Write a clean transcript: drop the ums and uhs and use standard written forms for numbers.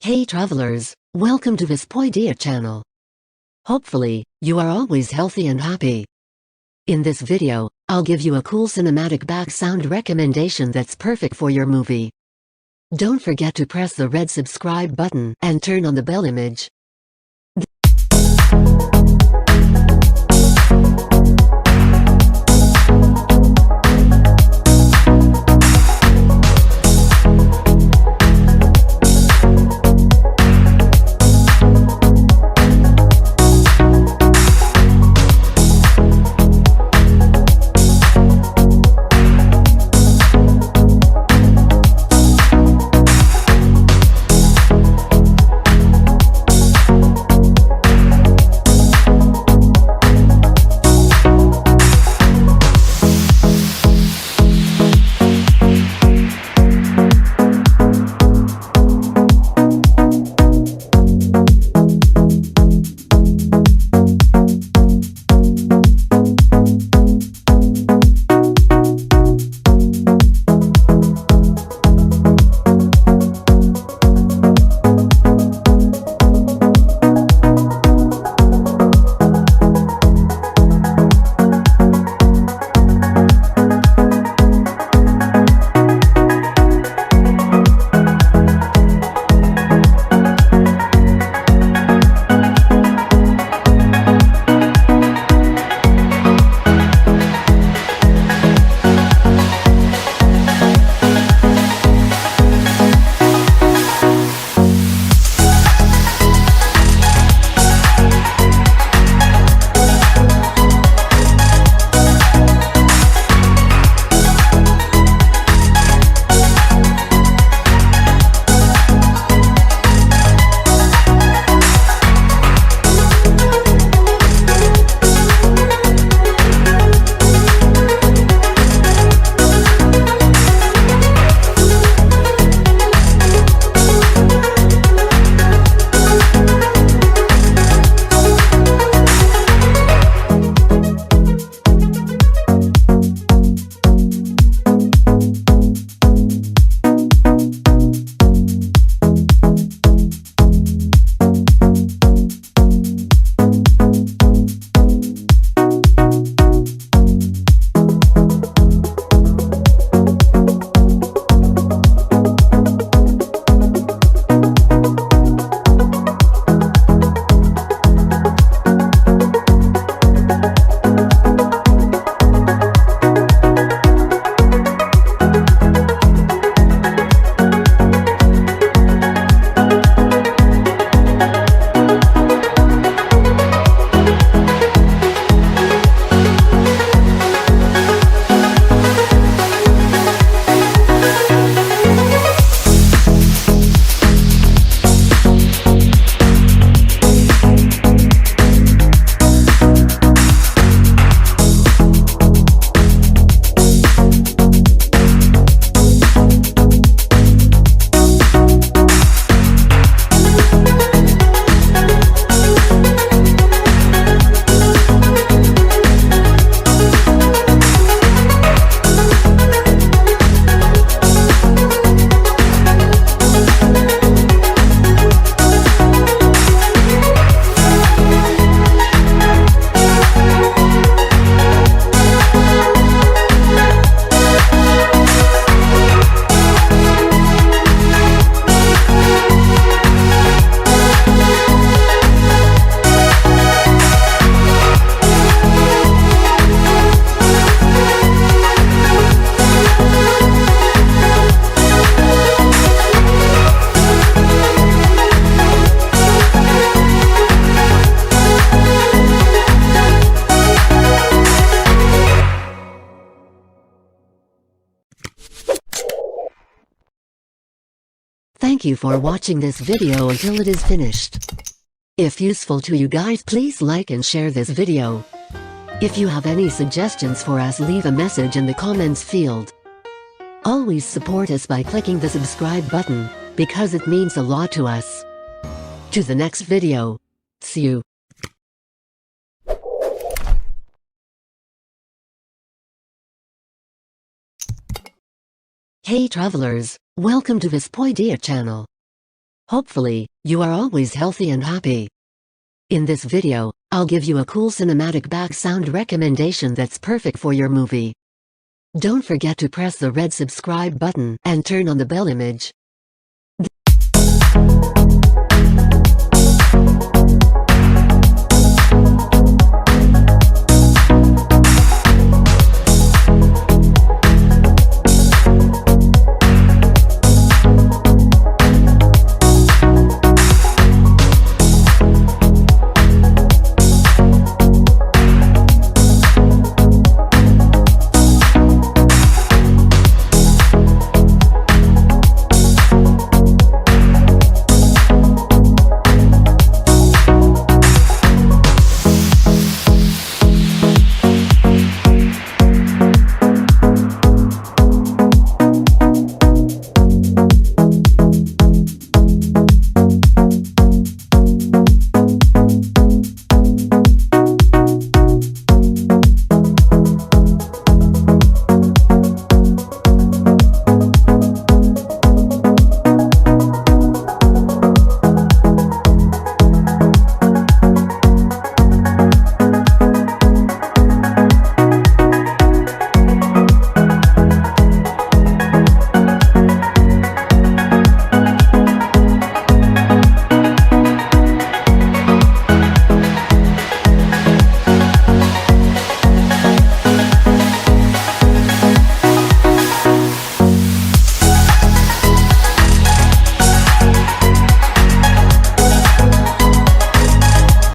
Hey travelers, welcome to this Skibidi channel. Hopefully, you are always healthy and happy. In this video, I'll give you a cool cinematic back sound recommendation that's perfect for your movie. Don't forget to press the red subscribe button and turn on the bell image. Thank you for watching this video until it is finished. If useful to you guys, please like and share this video. If you have any suggestions for us, leave a message in the comments field. Always support us by clicking the subscribe button, because it means a lot to us. To the next video. See you. Hey travelers, welcome to this Skibidi channel. Hopefully, you are always healthy and happy. In this video, I'll give you a cool cinematic back sound recommendation that's perfect for your movie. Don't forget to press the red subscribe button and turn on the bell image